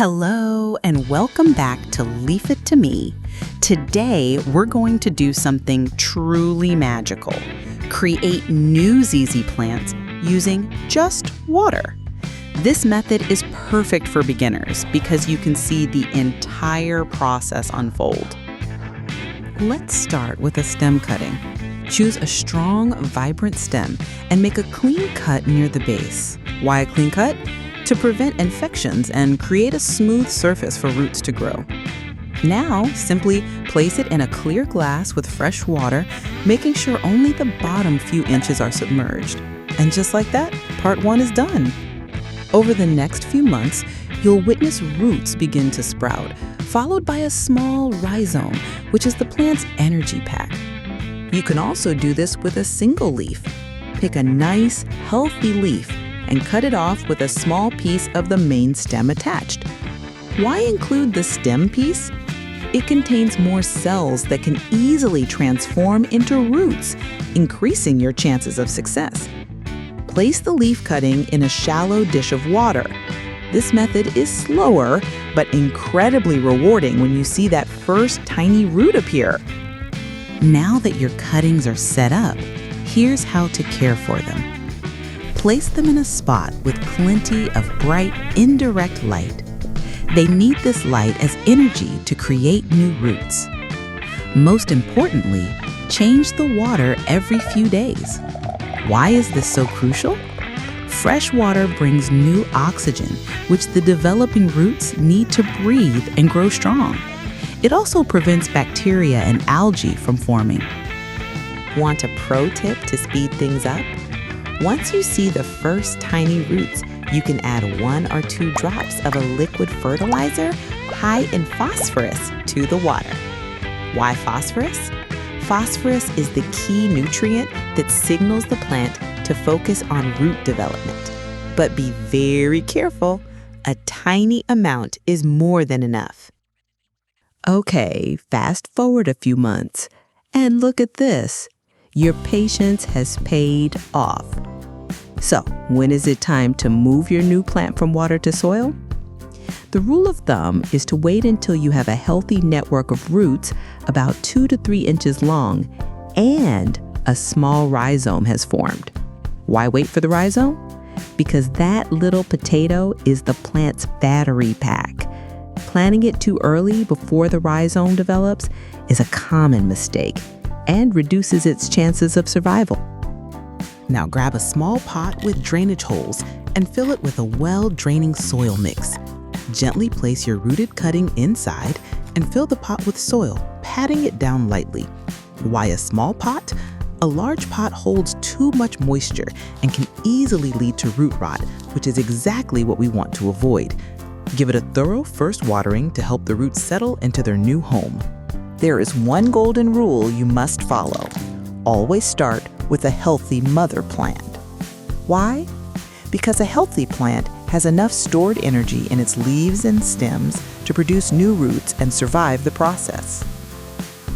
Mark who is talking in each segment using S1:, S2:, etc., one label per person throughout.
S1: Hello and welcome back to Leave It to Me. Today we're going to do something truly magical. Create new ZZ plants using just water. This method is perfect for beginners because you can see the entire process unfold. Let's start with a stem cutting. Choose a strong, vibrant stem and make a clean cut near the base. Why a clean cut? To prevent infections and create a smooth surface for roots to grow. Now, simply place it in a clear glass with fresh water, making sure only the bottom few inches are submerged. And just like that, part one is done. Over the next few months, you'll witness roots begin to sprout, followed by a small rhizome, which is the plant's energy pack. You can also do this with a single leaf. Pick a nice, healthy leaf and cut it off with a small piece of the main stem attached. Why include the stem piece? It contains more cells that can easily transform into roots, increasing your chances of success. Place the leaf cutting in a shallow dish of water. This method is slower, but incredibly rewarding when you see that first tiny root appear. Now that your cuttings are set up, here's how to care for them. Place them in a spot with plenty of bright, indirect light. They need this light as energy to create new roots. Most importantly, change the water every few days. Why is this so crucial? Fresh water brings new oxygen, which the developing roots need to breathe and grow strong. It also prevents bacteria and algae from forming. Want a pro tip to speed things up? Once you see the first tiny roots, you can add 1 or 2 drops of a liquid fertilizer high in phosphorus to the water. Why phosphorus? Phosphorus is the key nutrient that signals the plant to focus on root development. But be very careful, a tiny amount is more than enough. Okay, fast forward a few months, and look at this. Your patience has paid off. So, when is it time to move your new plant from water to soil? The rule of thumb is to wait until you have a healthy network of roots about 2 to 3 inches long and a small rhizome has formed. Why wait for the rhizome? Because that little potato is the plant's battery pack. Planting it too early before the rhizome develops is a common mistake and reduces its chances of survival. Now grab a small pot with drainage holes and fill it with a well-draining soil mix. Gently place your rooted cutting inside and fill the pot with soil, patting it down lightly. Why a small pot? A large pot holds too much moisture and can easily lead to root rot, which is exactly what we want to avoid. Give it a thorough first watering to help the roots settle into their new home. There is one golden rule you must follow. Always start with a healthy mother plant. Why? Because a healthy plant has enough stored energy in its leaves and stems to produce new roots and survive the process.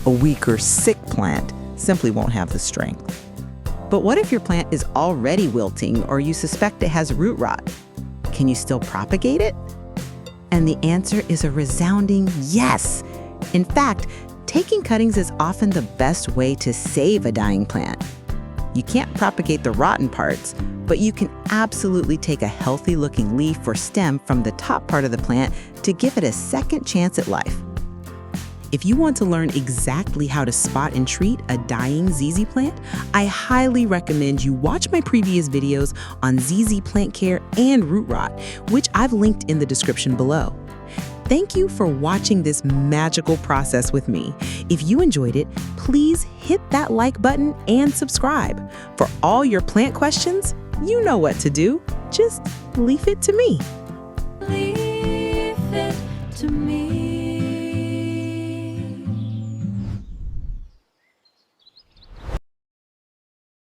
S1: A weak or sick plant simply won't have the strength. But what if your plant is already wilting or you suspect it has root rot? Can you still propagate it? And the answer is a resounding yes. In fact, taking cuttings is often the best way to save a dying plant. You can't propagate the rotten parts, but you can absolutely take a healthy-looking leaf or stem from the top part of the plant to give it a second chance at life. If you want to learn exactly how to spot and treat a dying ZZ plant, I highly recommend you watch my previous videos on ZZ plant care and root rot, which I've linked in the description below. Thank you for watching this magical process with me. If you enjoyed it, please hit that like button and subscribe. For all your plant questions, you know what to do. Just leave it to me.
S2: Leave it to me.